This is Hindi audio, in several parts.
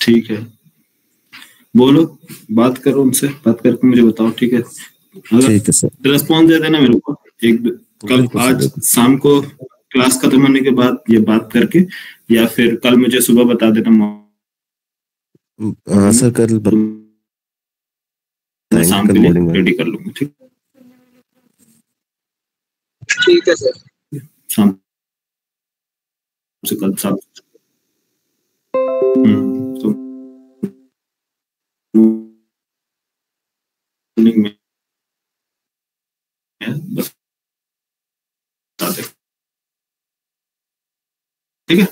ठीक है, बोलो, बात करो उनसे, बात करके मुझे बताओ, ठीक है? ठीक है सर। रिस्पॉन्स दे देना मेरे को कल, आज शाम को क्लास खत्म होने के बाद ये बात करके, या फिर कल मुझे सुबह बता देना। हाँ सर, कल मैं शाम के लिए रेडी कर लूंगा। ठीक है सर, शाम से कल शाम। तो में बस बता दे, ठीक है?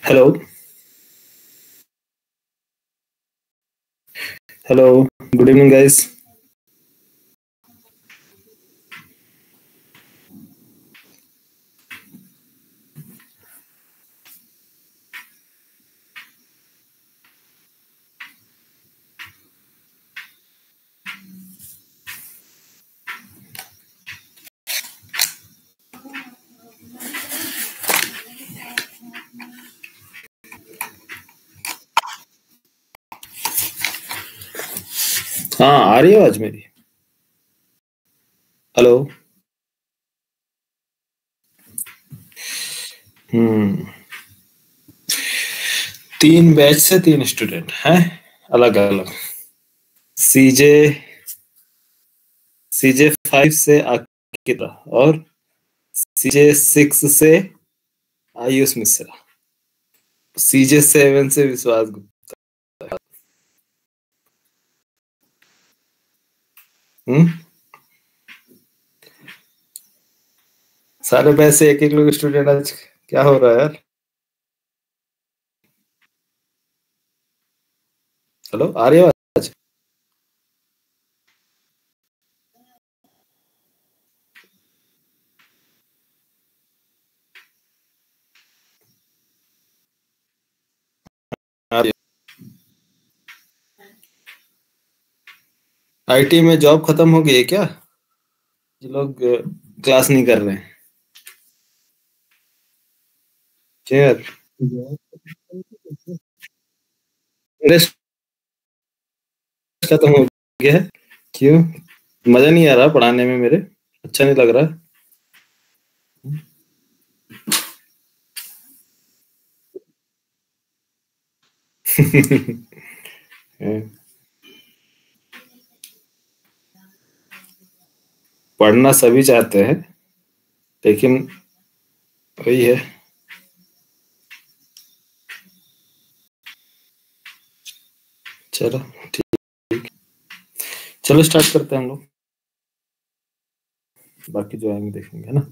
Hello hello, good evening guys. हाँ, आ रही है आवाज मेरी? हेलो। 3 बैच से 3 स्टूडेंट हैं, अलग अलग। सीजे 5 से अंकिता और सीजे 6 से आयुष मिश्रा, सीजे 7 से विश्वास गुप्ता। सारे बैच से एक लोग स्टूडेंट। आज क्या हो रहा है यार? हेलो, आ रही है आवाज? आईटी में जॉब खत्म हो गई है क्या? ये लोग क्लास नहीं कर रहे हैं क्या यार? खत्म हो गया है? क्यों? मजा नहीं आ रहा पढ़ाने में मेरे? अच्छा नहीं लग रहा? पढ़ना सभी चाहते हैं, लेकिन वही है। चलो ठीक, चलो स्टार्ट करते हैं हम लोग, बाकी जो आएंगे देखेंगे, है ना?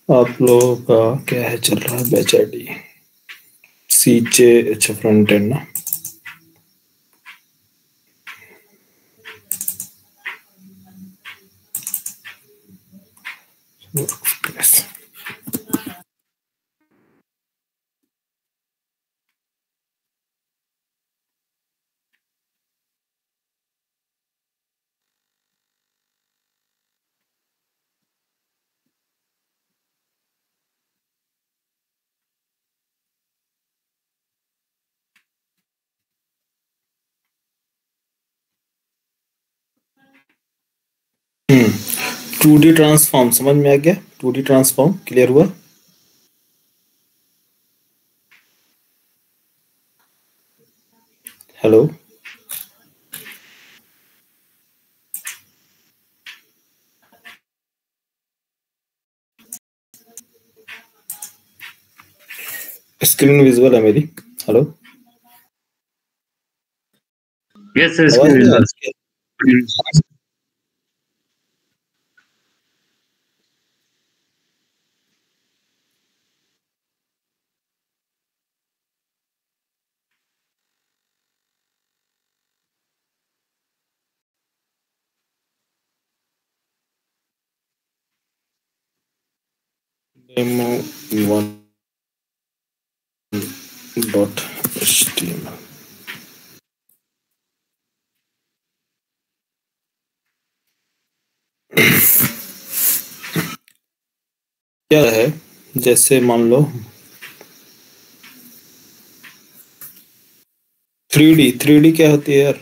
आप लोगों का क्या है चल रहा है? बैच आईडी सीचे, अच्छा फ्रंट एंड ना। टू डी ट्रांसफॉर्म समझ में आ गया? टू डी ट्रांसफॉर्म क्लियर हुआ? हेलो, स्क्रीन विजुअल है मेरी? हेलो, यस सर, आवाज स्क्रीन नहीं आ विजुअल। रही? डेमो 1.html क्या है? जैसे मान लो 3D क्या होती है यार?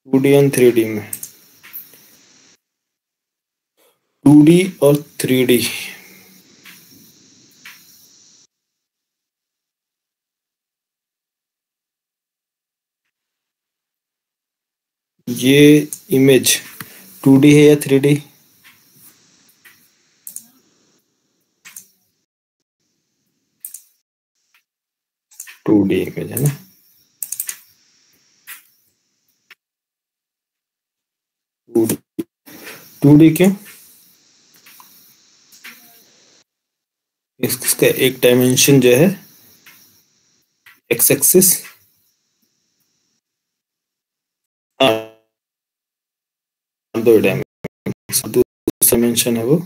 2D एंड 3D में, 2D और 3D ये इमेज 2D है या 3D? 2D इमेज है ना। 2D क्यों? इसका एक डायमेंशन जो है एक्स एक्सिस, दो डायमेंशन, दूसरा डायमेंशन है वो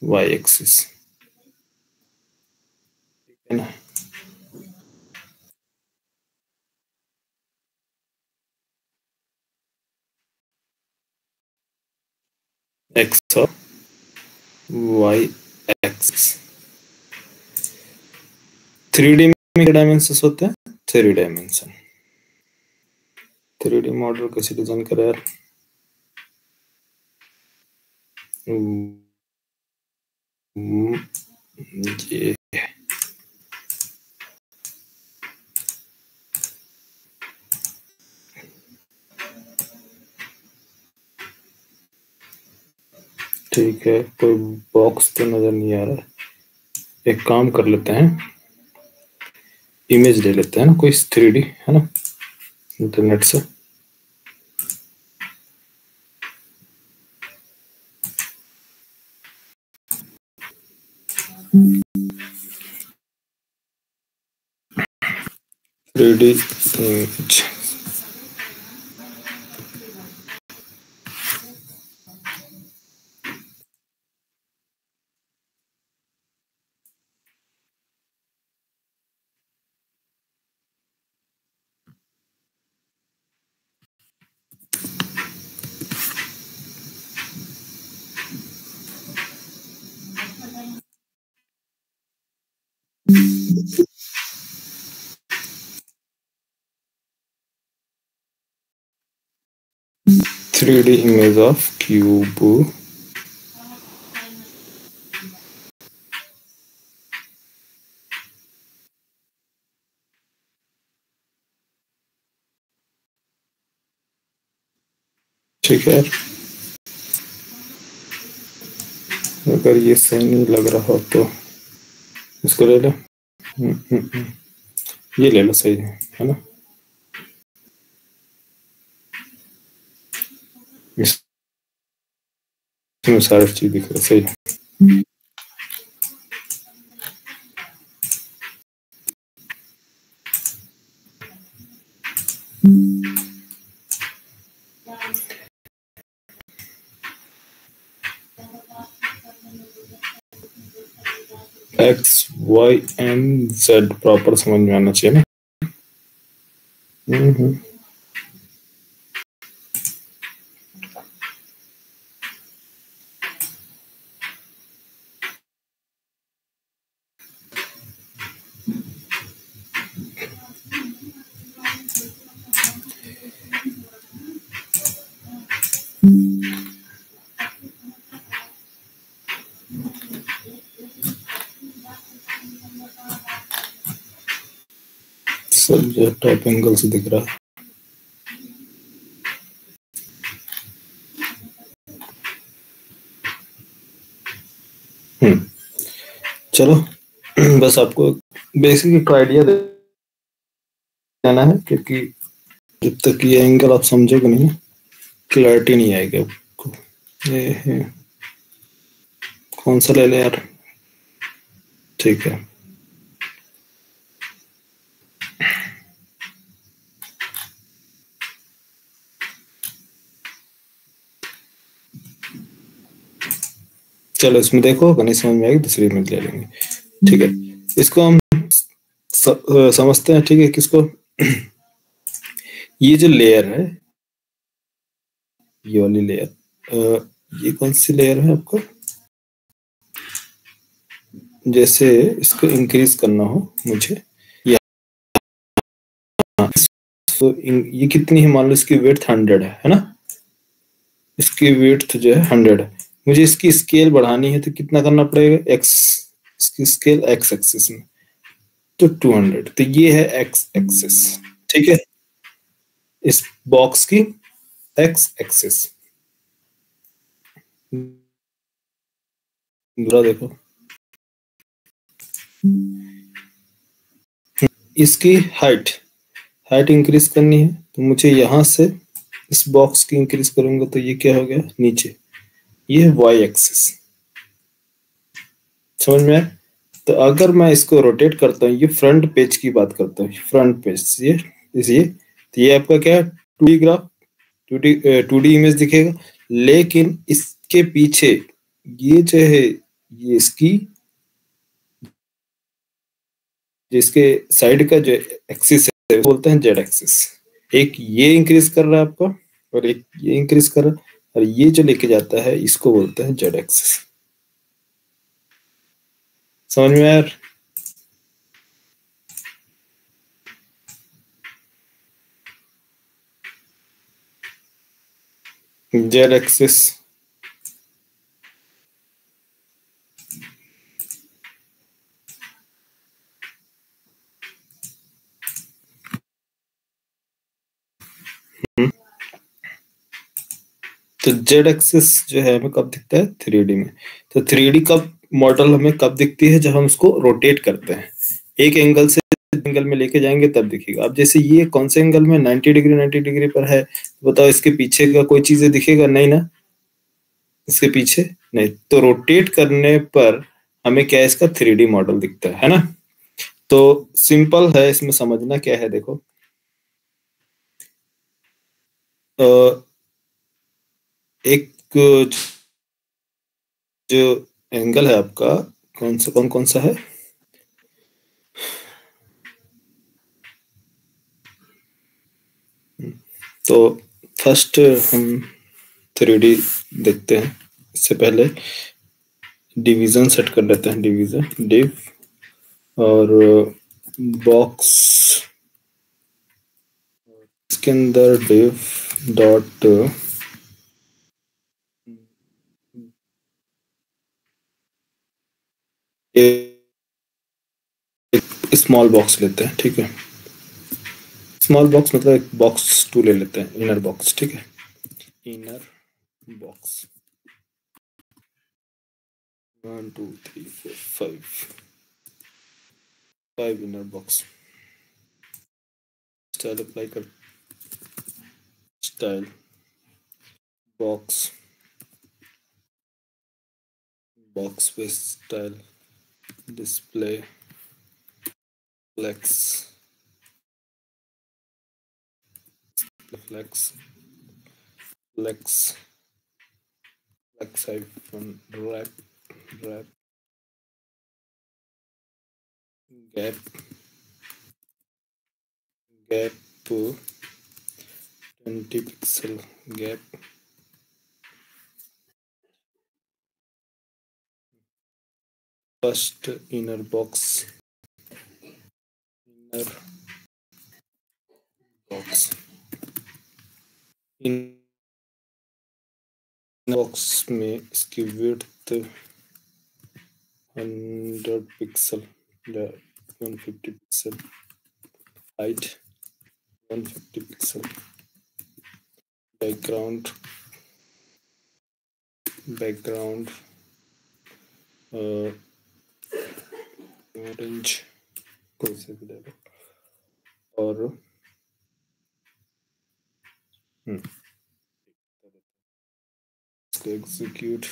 वाई एक्सिस, है ना। एक्स और वाई एक्सिस। 3D में डायमेंशन होते हैं? 3 डायमेंशन। 3D मॉडल कैसे डिजाइन करें यार? ये ठीक है, कोई बॉक्स तो नजर नहीं आ रहा है। एक काम कर लेते हैं, इमेज ले लेते हैं ना कोई 3D, है ना, इंटरनेट से। Three D image, three D image of cube. ठीक है, अगर ये सही नहीं लग रहा हो तो इसको ले लो। ये ले लो, सही है ना। इसमें सारी चीज दिख रहा है, सही है। X Y and Z proper समझ में आना चाहिए ना। सब जो टॉप एंगल से दिख रहा है। चलो बस आपको बेसिक एक आइडिया देना है, क्योंकि जब तक ये एंगल आप समझोगे नहीं क्लैरिटी नहीं आएगी आपको। ये है कौन सा ले ले यार, ठीक है। चलो इसमें देखो, नहीं समझ में आएगी दूसरी में ले लेंगे, ठीक है। इसको हम समझते हैं, ठीक है। किसको? ये जो लेयर है, ये वाली लेयर, ये कौन सी लेयर है आपको? जैसे इसको इंक्रीज करना हो मुझे, तो ये कितनी है? मान लो इसकी विड्थ 100 है ना, इसकी विड्थ जो है 100 है। मुझे इसकी स्केल बढ़ानी है तो कितना करना पड़ेगा? एक्स, इसकी स्केल एक्स एक्सिस में, तो 200। तो ये है एक्स एक्सिस, ठीक है, इस बॉक्स की एक्स एक्सिस। दूसरा देखो, इसकी हाइट इंक्रीज करनी है, तो मुझे यहां से इस बॉक्स की इंक्रीज करूंगा, तो ये क्या हो गया नीचे, ये है वाई एक्सिस। समझ में आया? तो अगर मैं इसको रोटेट करता हूँ, ये फ्रंट पेज की बात करता हूँ, फ्रंट पेज ये तो ये आपका क्या है? 2D ग्राफ, 2D इमेज दिखेगा। लेकिन इसके पीछे ये जो है, ये जिसके साइड का जो एक्सिस है बोलते हैं जेड एक्सिस। एक ये इंक्रीज कर रहा है आपका, और एक ये इंक्रीज कर रहा है, और ये जो लेके जाता है इसको बोलते हैं जेड एक्सिस। समझ में आया? जेड एक्सिस तो जेड एक्सिस जो है हमें कब दिखता है? 3D में। तो 3D का मॉडल हमें कब दिखती है? जब हम उसको रोटेट करते हैं, एक एंगल से एंगल में लेके जाएंगे तब दिखेगा। अब जैसे ये कौन से एंगल में? 90 डिग्री पर है, बताओ इसके पीछे का कोई चीजें दिखेगा? नहीं ना, इसके पीछे नहीं। तो रोटेट करने पर हमें क्या है? इसका 3D मॉडल दिखता है ना। तो सिंपल है, इसमें समझना क्या है, देखो एक जो एंगल है आपका, कौन सा है? तो फर्स्ट हम 3D देखते हैं, इससे पहले डिवीजन सेट कर लेते हैं। डिवीजन डिव और बॉक्स, इसके अंदर डिव डॉट स्मॉल बॉक्स लेते हैं, ठीक है। स्मॉल बॉक्स मतलब एक बॉक्स 2 ले लेते हैं, इनर बॉक्स, ठीक है। Inner box 1 2 3 4 5 inner box. Style apply कर, style box box with style, display, flex, flex, hyphen wrap, gap, 20 pixel gap, first inner box, in box में इसकी width 100 pixel, 150 pixel, height 150 pixel, background orange कोई से भी ले लो, और इसको execute,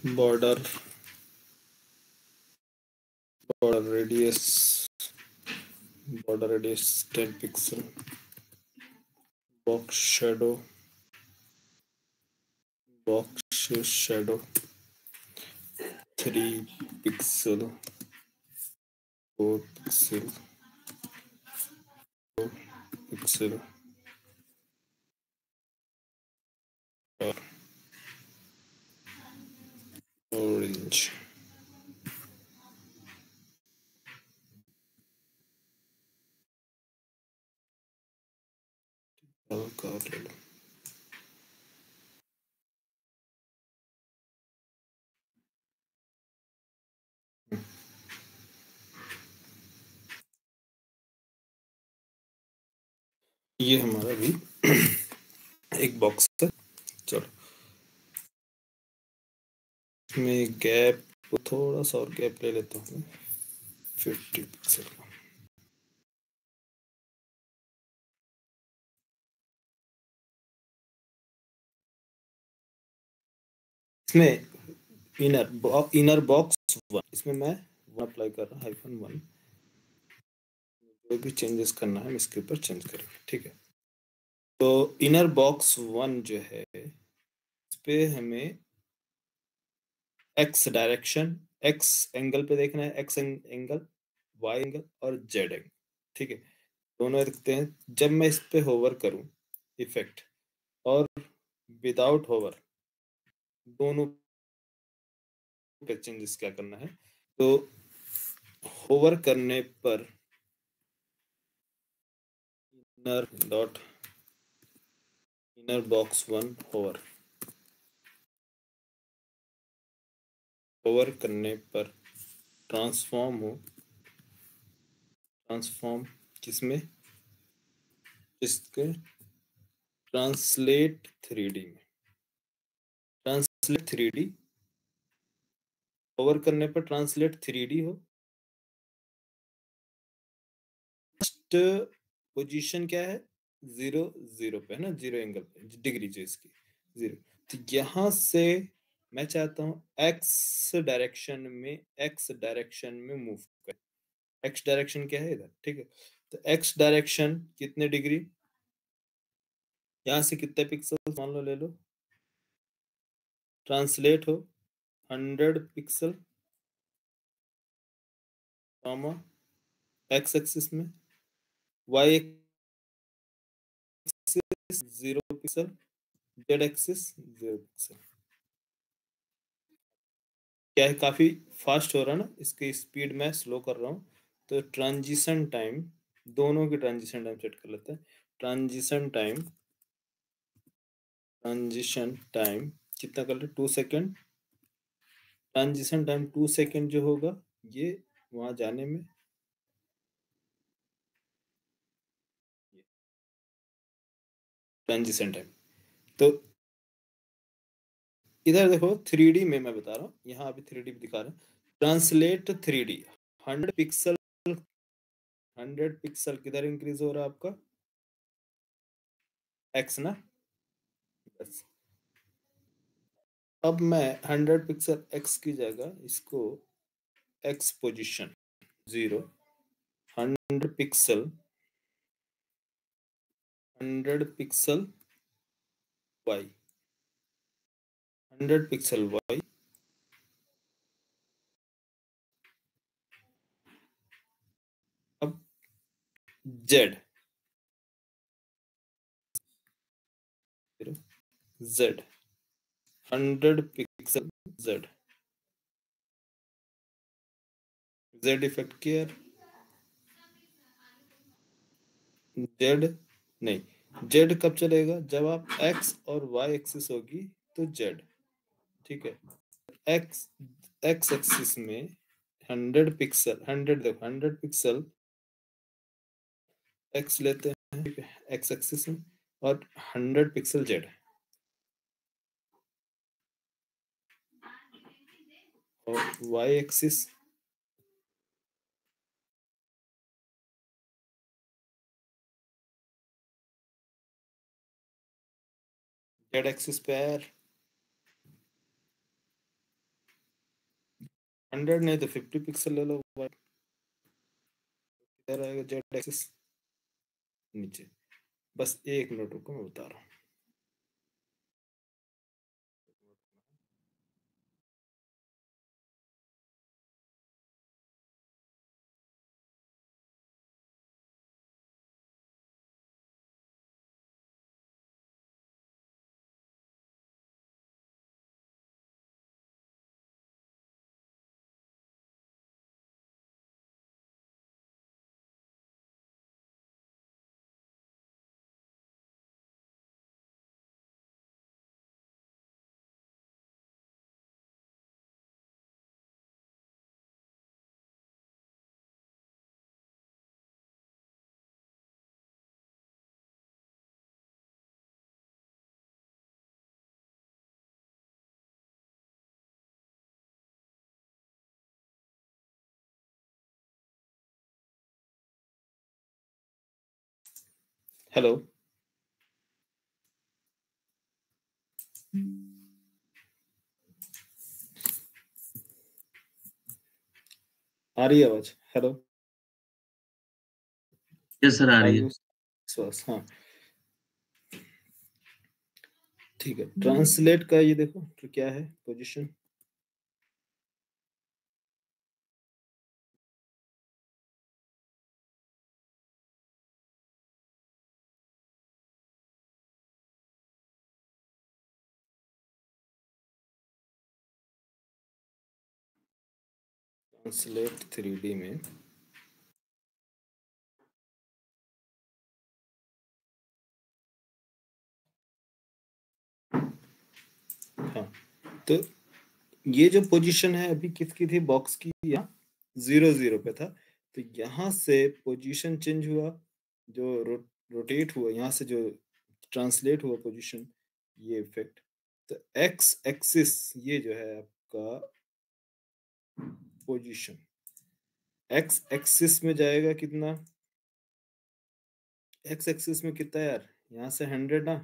border radius 10 pixel, box shadow 3 pixel, 4 pixel, और ऑरेंज। हल्का ले लो। ये हमारा भी एक बॉक्स है। चलो इसमें गैप, थोड़ा सा और गैप ले लेता हूँ 50 पिक्सल का। इसमें इनर बॉक्स 1, इसमें मैं 1 अप्लाई कर रहा हूँ, -1। जो भी चेंजेस करना है इसके ऊपर चेंज करेंगे, ठीक है। तो इनर बॉक्स 1 जो है, इस पे हमें एक्स डायरेक्शन, एक्स एंगल पे देखना है, एक्स एंगल, वाई एंगल और जेड एंगल, ठीक है। दोनों रखते हैं। जब मैं इस पे होवर करूं, इफेक्ट और विदाउट होवर, दोनों पे चेंजेस क्या करना है, तो होवर करने पर इनर बॉक्स 1 होवर करने पर ट्रांसफॉर्म किसमें, इसके ट्रांसलेट 3D में, ट्रांसलेट 3D होवर करने पर ट्रांसलेट 3D हो। फर्स्ट पोजीशन क्या है, 0 0 पे है ना, 0 एंगल पे, डिग्री जो इसकी 0। तो यहां से मैं चाहता हूं एक्स डायरेक्शन में मूव कर। एक्स डायरेक्शन क्या है इधर, ठीक है। तो एक्स डायरेक्शन कितने डिग्री, यहां से कितने पिक्सल मान लो, ले लो, ट्रांसलेट हो 100 पिक्सल, कॉमा एक्स एक्सिस में, Y axis 0 pixel, Z axis 0 pixel. क्या है, काफी फास्ट हो रहा है ना, इसकी स्पीड मैं स्लो कर रहा हूँ। तो ट्रांजिशन टाइम, दोनों की ट्रांजिशन टाइम सेट कर लेते हैं। ट्रांजिशन टाइम कितना कर ले, 2 सेकेंड। ट्रांजिशन टाइम 2 सेकेंड जो होगा, ये वहां जाने में, ट्रांजिशन टाइम। तो इधर देखो 3D में मैं बता रहा हूँ, यहाँ अभी 3D भी दिखा रहा है। ट्रांसलेट 3D 100 पिक्सल 100 पिक्सल किधर इंक्रीज हो रहा है आपका? एक्स ना, बस। अब मैं 100 पिक्सल एक्स की जगह इसको X position 0, 100 pixel Y, 100 pixel Y, अब Z, Z 100 pixel Z, Z effect केयर, जेड नहीं, जेड कब चलेगा? जब आप एक्स और वाई एक्सिस होगी तो जेड, ठीक है। एक्स एक्स एक्सिस में 100 पिक्सल, 100 देखो 100 पिक्सल एक्स लेते हैं, ठीक है, एक्स एक्सिस में, और 100 पिक्सल जेड, और वाई एक्सिस जेड एक्सिस पे यार 100 नहीं तो 50 पिक्सल ले लो, इधर आएगा जेड एक्सिस नीचे। बस एक मिनट रुको, मैं बता रहा हूँ। हेलो, आ रही है आवाज? हेलो, यस सर, आ रही है। आयुष, हाँ ठीक है। ट्रांसलेट का ये देखो तो क्या है पोजीशन, ट्रांसलेट 3D में हाँ, तो ये जो पोजीशन है अभी किसकी थी? बॉक्स की, यहाँ 0 0 पे था, तो यहाँ से पोजीशन चेंज हुआ, जो रोटेट हुआ, यहाँ से जो ट्रांसलेट हुआ पोजीशन, ये इफेक्ट। तो एक्स एक्सिस ये जो है आपका पोजीशन, एक्स एक्सिस में जाएगा कितना? एक्स एक्सिस में कितना यार? यहाँ से 100 ना,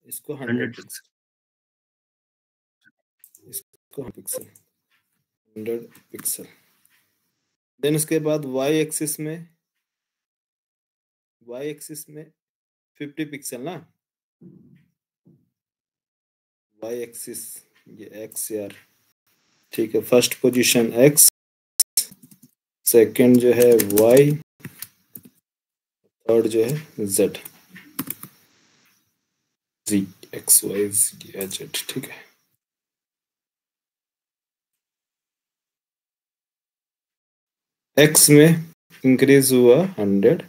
इसको 100 100 पिक्सल, इसको पिक्सल 100 पिक्सल। देन उसके बाद वाई एक्सिस में, वाई एक्सिस में 50 पिक्सल ना, वाई एक्सिस ये एक्स यार, ठीक है। फर्स्ट पोजीशन एक्स, सेकंड जो है वाई, थर्ड जो है जेड, जी एक्स वाई जेड, ठीक है। एक्स में इंक्रीज हुआ 100,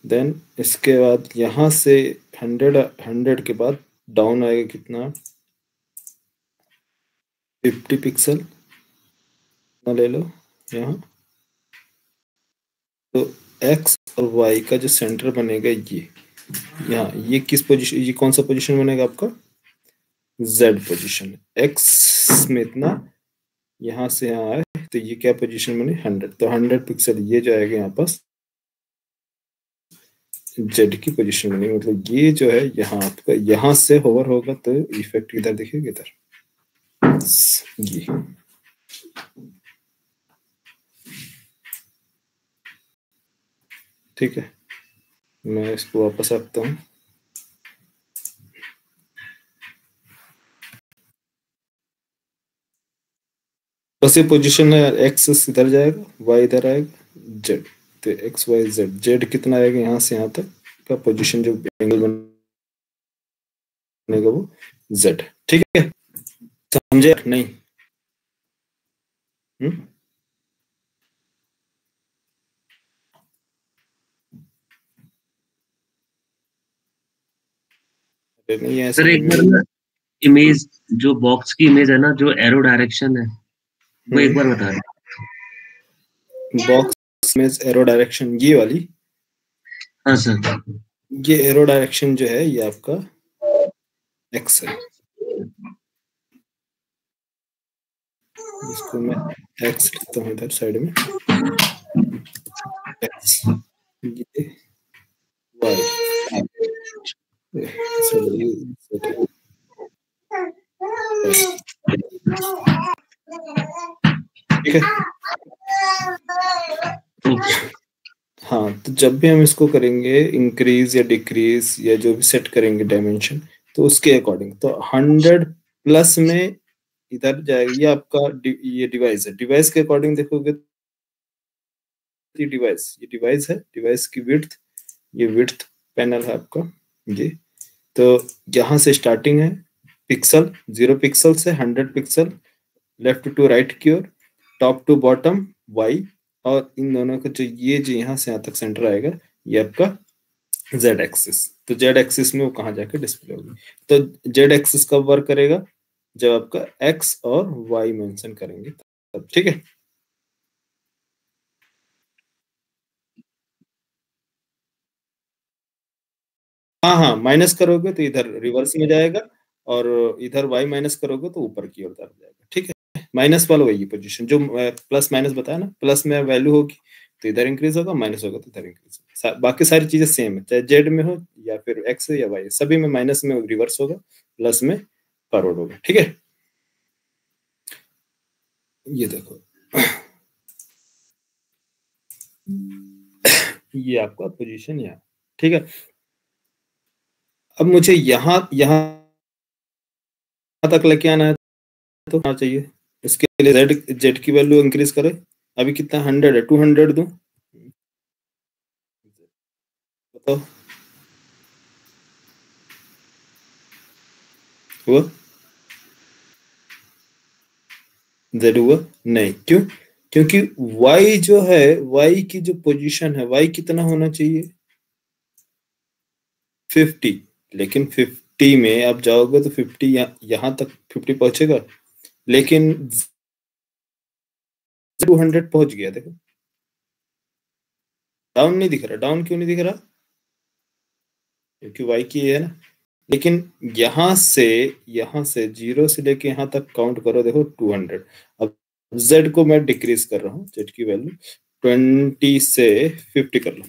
देन इसके बाद यहाँ से 100 के बाद डाउन आएगा कितना? 50 पिक्सल ना ले लो यहाँ, तो एक्स और वाई का जो सेंटर बनेगा ये यहाँ, ये किस पोजीशन, ये कौन सा पोजीशन बनेगा आपका? Z position. एक्स में इतना, यहाँ से यहाँ आए तो ये क्या पोजीशन बनी 100, तो 100 पिक्सल ये जो आएगा यहाँ पास जेड की पोजीशन बनी, मतलब ये जो है यहाँ आपका यहाँ से होवर होगा तो इफेक्ट इधर दिखेगा इधर ये। ठीक है, मैं इसको वापस आता हूँ। बस ये पोजीशन है, एक्स इधर जाएगा, वाई इधर आएगा, जेड, तो एक्स वाई जेड, जेड कितना आएगा यहाँ से यहाँ तक का पोजीशन जो एंगल बनेगा वो जेड। ठीक है, समझे नहीं? नहीं है सर एक बार ना इमेज, जो बॉक्स की इमेज है ना, जो एरो डायरेक्शन है वो एक बार बता दें। बॉक्स में एरो डायरेक्शन ये वाली? हाँ सर, ये एरो डायरेक्शन जो है ये आपका एक्स है, इसको मैं एक्स लिखता हूँ इधर साइड में, एक्स, ये वाई, ठीक है। हाँ, तो जब भी हम इसको करेंगे इंक्रीज या डिक्रीज या जो भी सेट करेंगे डायमेंशन, तो उसके अकॉर्डिंग, तो 100 प्लस में इधर जाएगा, ये आपका ये डिवाइस है, डिवाइस के अकॉर्डिंग देखोगे ये डिवाइस है, डिवाइस की विड्थ, ये विड्थ पैनल है आपका ये। तो यहाँ से स्टार्टिंग है पिक्सल, 0 पिक्सल से 100 पिक्सल, लेफ्ट टू राइट की ओर, टॉप टू बॉटम वाई, और इन दोनों का जो ये जो यहाँ से यहाँ तक सेंटर आएगा ये आपका जेड एक्सिस। तो जेड एक्सिस में वो कहाँ जाकर डिस्प्ले होगी, तो जेड एक्सिस कब वर्क करेगा, जब आपका एक्स और वाई मेंशन करेंगे तब। ठीक है, हाँ हाँ, माइनस करोगे तो इधर रिवर्स में जाएगा, और इधर वाई माइनस करोगे तो ऊपर की ओर तरफ जाएगा। ठीक है, माइनस वाला वही पोजीशन जो प्लस माइनस बताया ना, प्लस में वैल्यू होगी तो इधर इंक्रीज होगा, माइनस होगा तो इधर इंक्रीज होगा। बाकी सारी चीजें सेम है, चाहे जेड में हो या फिर एक्स या वाई, सभी में माइनस में रिवर्स होगा, प्लस में फॉरवर्ड होगा। ठीक है, ये देखो ये आपका पोजीशन यहाँ। ठीक है, अब मुझे यहाँ यहाँ तक लेके आना है तो आना चाहिए, इसके लिए जेड जेड की वैल्यू इंक्रीज करें। अभी कितना 100 है, 200 दूं, बताओ हुआ जेड हुआ नहीं? क्यों? क्योंकि y जो है, y की जो पोजीशन है, y कितना होना चाहिए 50, लेकिन 50 में आप जाओगे तो 50 यहाँ तक 50 पहुंचेगा, लेकिन 200 पहुंच गया। देखो डाउन नहीं दिख रहा, डाउन क्यों नहीं दिख रहा, क्योंकि y की है ना। लेकिन यहाँ से 0 से लेके यहाँ तक काउंट करो, देखो 200। अब z को मैं डिक्रीज कर रहा हूँ, z की वैल्यू 20 से 50 कर लो,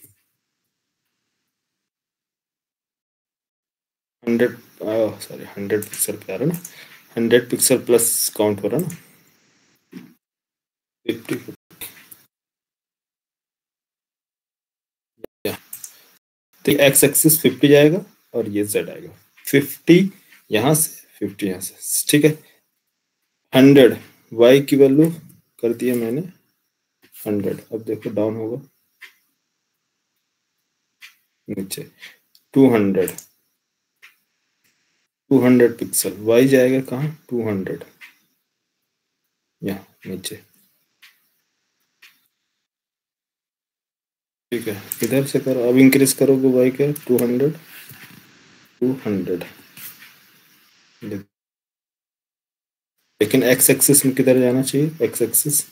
100 सॉरी 100 पिक्सल पे आ रहा ना, 100 पिक्सल प्लस काउंट हो रहा ना, 50 तो एक्स एक्सिस 50 जाएगा और ये z आएगा 50 यहाँ से 50 यहाँ से। ठीक है, 100 y की वैल्यू कर दिया मैंने 100, अब देखो डाउन होगा नीचे 200 पिक्सल, y जाएगा कहाँ 200 यहाँ नीचे। ठीक है, इधर से करो, अब इंक्रीज करोगे y का 200 लेकिन x एक्सिस में किधर जाना चाहिए, x एक्सिस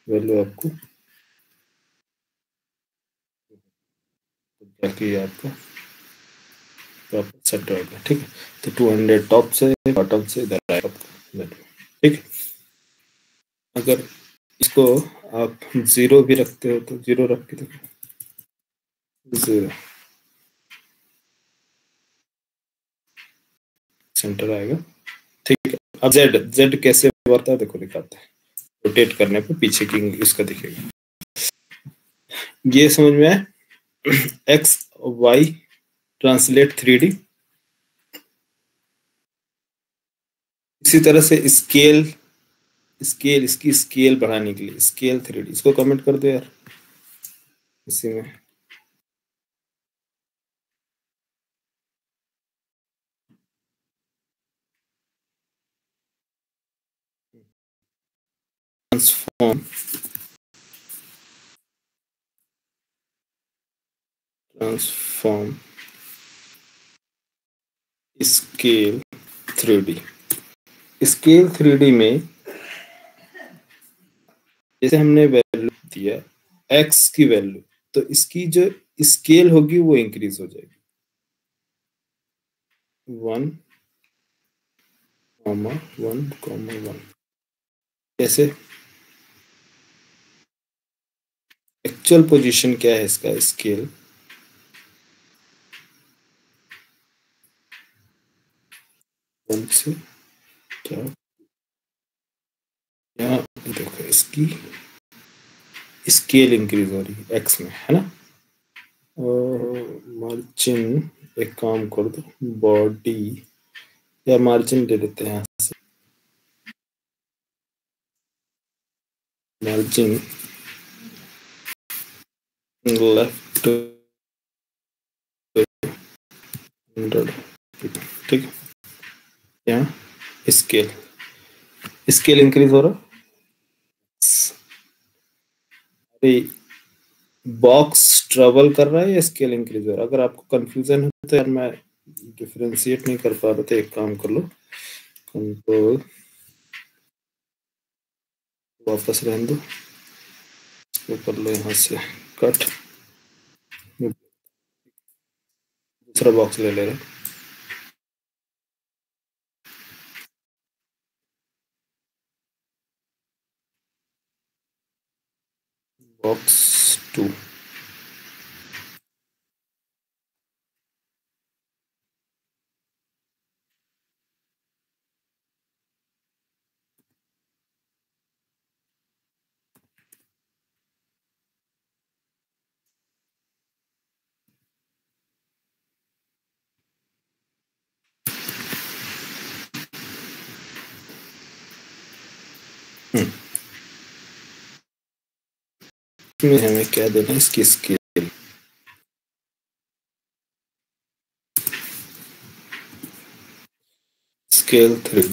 वैल्यू आपको बाकी आपका सेट होगा। ठीक है, तो 200 टॉप से बॉटम से इधर आएगा आपका। ठीक है, अगर इसको आप 0 भी रखते हो तो 0 रख के देखो, 0 सेंटर आएगा। ठीक है, अब जेड कैसे बढ़ता है देखो, दिखाते हैं। रोटेट करने पे पीछे की इसका दिखेगा, ये समझ में आया। X Y translate 3D। इसी तरह से स्केल इसकी स्केल बढ़ाने के लिए स्केल 3D, इसको कमेंट कर दो यार इसी में। Transform scale 3D। Scale 3D में जैसे हमने वैल्यू दिया x की वैल्यू, तो इसकी जो स्केल होगी वो इंक्रीज हो जाएगी 1, 1, कैसे? एक्चुअल पोजीशन क्या है इसका स्केल, वन से क्या, यहाँ देखो इसकी स्केल इंक्रीज हो रही है एक्स में, है ना। मार्जिन एक काम कर दो, बॉडी या मार्जिन दे देते हैं यहाँ से, मार्जिन लेफ्ट 100, ठीक है। यहाँ स्केल इंक्रीज हो रहा, अरे बॉक्स ट्रेवल कर रहा है या स्केल इंक्रीज हो रहा है। अगर आपको कंफ्यूजन है तो यार मैं डिफरेंशिएट नहीं कर पा रहा था, एक काम कर लो, कंट्रोल वापस रहने दो, इसको कर लो यहाँ से कट, दूसरा बॉक्स ले ले रहे, बॉक्स 2, इसमें हमें क्या देना है, इसकी स्केल स्केल 3,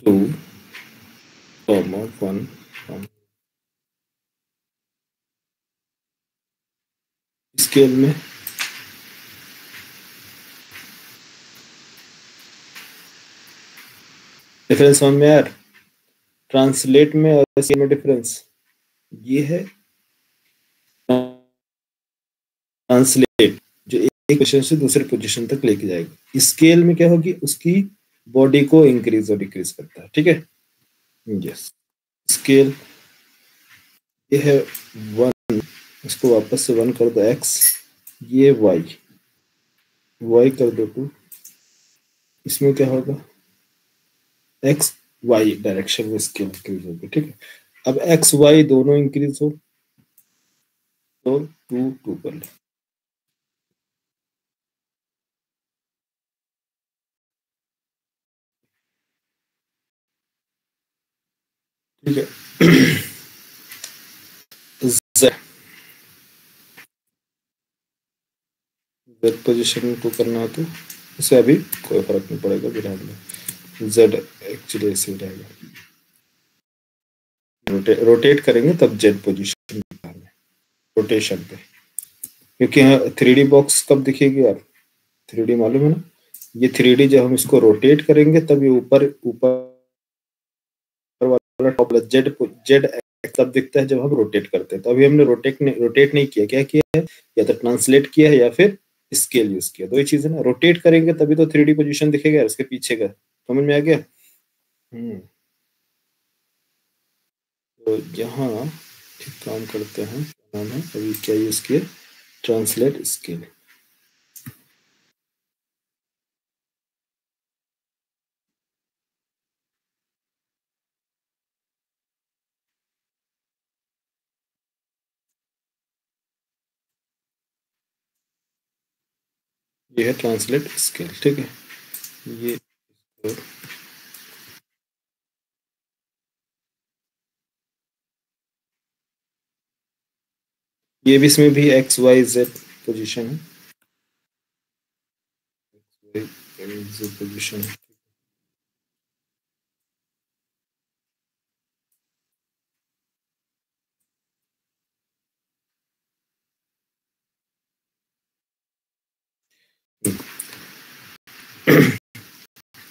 2, 1, स्केल में डिफरेंस समझ में यार, ट्रांसलेट में और स्केल में डिफरेंस ये है। ट्रांसलेट जो एक पोजीशन से दूसरे पोजीशन तक लेके जाएगी, स्केल में क्या होगी, उसकी बॉडी को इंक्रीज और डिक्रीज करता है, ठीक है। यस, स्केल ये है 1, इसको वापस से 1 कर दो x, ये y कर दो 2, इसमें क्या होगा x y डायरेक्शन में स्केल इंक्रीज होगी, ठीक है। अब x y दोनों इंक्रीज हो तो 2 2 कर लो, ठीक है। z पोजीशन को करना हो तो उसे अभी कोई फर्क नहीं पड़ेगा, बिना z एक्चुअली ऐसे ही रहेगा, रोटेट करेंगे तब z पोजीशन रोटेशन पे, क्योंकि 3D बॉक्स कब दिखेगी यार, 3D मालूम है ना, ये 3D जब हम इसको रोटेट करेंगे तब ये ऊपर वाला टॉप जेड तब दिखता है जब हम रोटेट करते हैं। तो अभी हमने रोटेट नहीं किया, क्या किया है, या तो ट्रांसलेट किया है या फिर स्केल यूज किया, दो ही चीज है ना। रोटेट करेंगे तभी तो 3D पोजीशन दिखेगा, इसके पीछे का समझ में आ गया। तो यहाँ एक काम करते हैं, क्या नाम है, अभी क्या यूज किया, ट्रांसलेट स्केल। ये है ट्रांसलेट स्केल, ठीक है। ये भी, इसमें भी एक्स वाई जेड पोजीशन है, जेड पोजीशन है।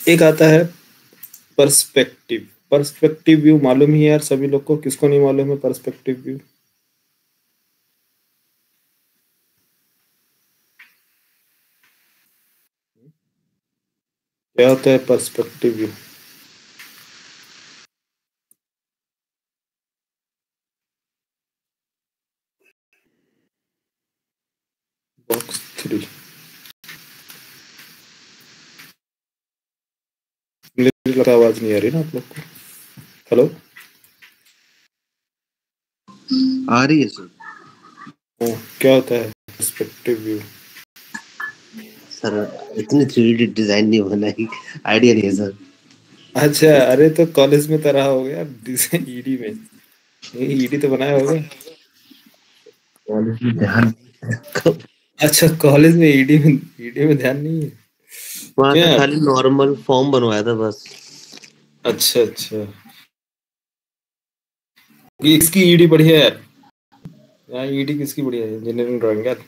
एक आता है पर्सपेक्टिव। पर्सपेक्टिव व्यू मालूम ही है यार सभी लोग को, किसको नहीं मालूम है पर्सपेक्टिव व्यू? क्या होता है पर्सपेक्टिव व्यू? बॉक्स 3। मेरी आवाज नहीं आ रही ना आप लोग को? हेलो, आ रही है सर। हाँ, क्या होता है पर्सपेक्टिव व्यू? सर इतनी 3D डिजाइन नहीं होना ही आइडिया नहीं है सर। अच्छा, अरे तो कॉलेज में तो रहा हो गया डिजाइन, ईडी में, ईडी तो बनाया होगा। कॉलेज में ध्यान अच्छा, कॉलेज में ईडी में ध्यान नहीं है वहाँ क्या? तो खाली नॉर्मल फॉर्म बनवाया था बस। अच्छा अच्छा, इसकी ईडी बढ़िया है यार, ईडी किसकी बढ़िया है? इंजीनियरिंग ड्राइंग यार।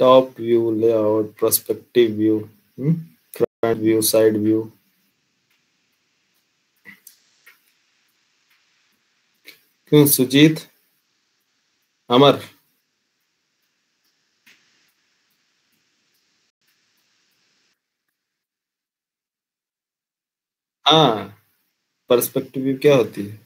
Top view, layout, perspective view, front view, side view. क्यों सुजीत, अमर? हाँ, पर्सपेक्टिव व्यू क्या होती है?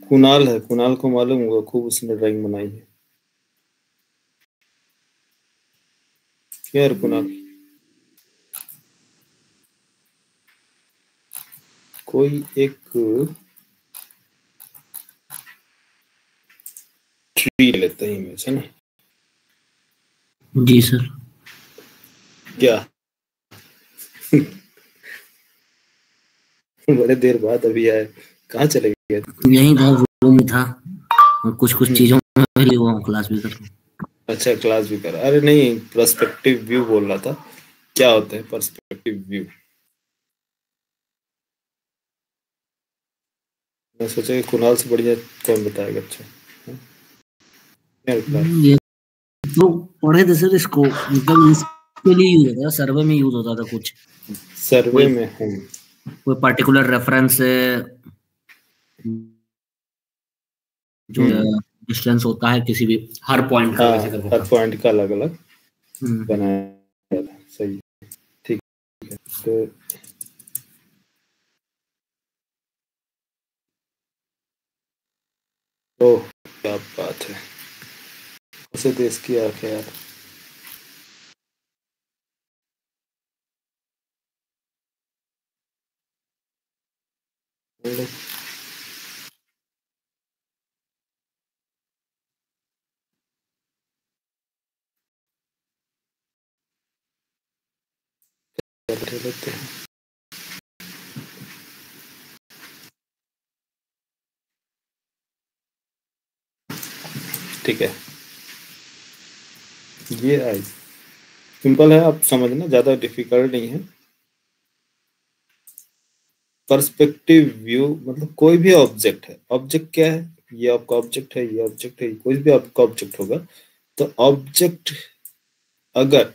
कुणाल है, कुणाल को मालूम होगा, खूब उसने ड्राइंग बनाई है। क्या है कुणाल? कोई एक ट्री लेते हैं इमेज, है ना? जी सर। क्या बड़े देर बाद अभी आए, कहाँ चले गए? यहीं था, रूम में था, कुछ चीजों में लिए हुआ हूँ, क्लास भी कर रहा हूँ। अच्छा, क्लास भी कर, अरे नहीं, पर्सपेक्टिव व्यू बोल रहा था, क्या होता है पर्सपेक्टिव व्यू? मैं सोचा कि कुणाल से बढ़िया कौन बताएगा। अच्छा, ये तो पढ़े थे सर इसको, मतलब इसके लिए यूज होता था, सर्वे में यूज होता था कुछ, सर्वे में हम कोई पर्टिकुलर रेफरेंस जो डिस्टेंस होता है किसी भी हर पॉइंट का, वैसे करके हर पॉइंट का अलग अलग हम्म। बनाया था, सही, ठीक है। तो ओह, क्या बात है, उसे देश की आंख है यार। हम लोग बैठे रहते हैं। ठीक है, ये आई सिंपल है, आप समझना, ज्यादा डिफिकल्ट नहीं है। पर्सपेक्टिव व्यू मतलब कोई भी ऑब्जेक्ट है, ऑब्जेक्ट क्या है, ये आपका ऑब्जेक्ट है, ये ऑब्जेक्ट है, कोई भी आपका ऑब्जेक्ट होगा, तो ऑब्जेक्ट अगर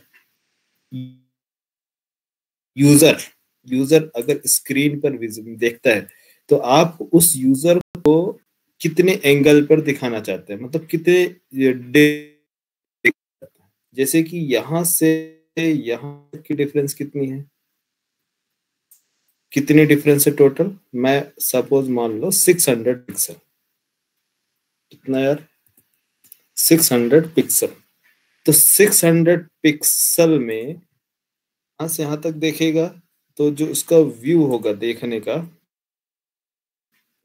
यूजर यूजर अगर स्क्रीन पर देखता है, तो आप उस यूजर को कितने एंगल पर दिखाना चाहते हैं, मतलब कितने जैसे कि यहां से यहां की डिफरेंस कितनी है, कितनी डिफरेंस है टोटल, मैं सपोज मान लो 600 पिक्सल, कितना यार 600 पिक्सल। तो 600 पिक्सल में यहां से यहां तक देखेगा तो जो उसका व्यू होगा देखने का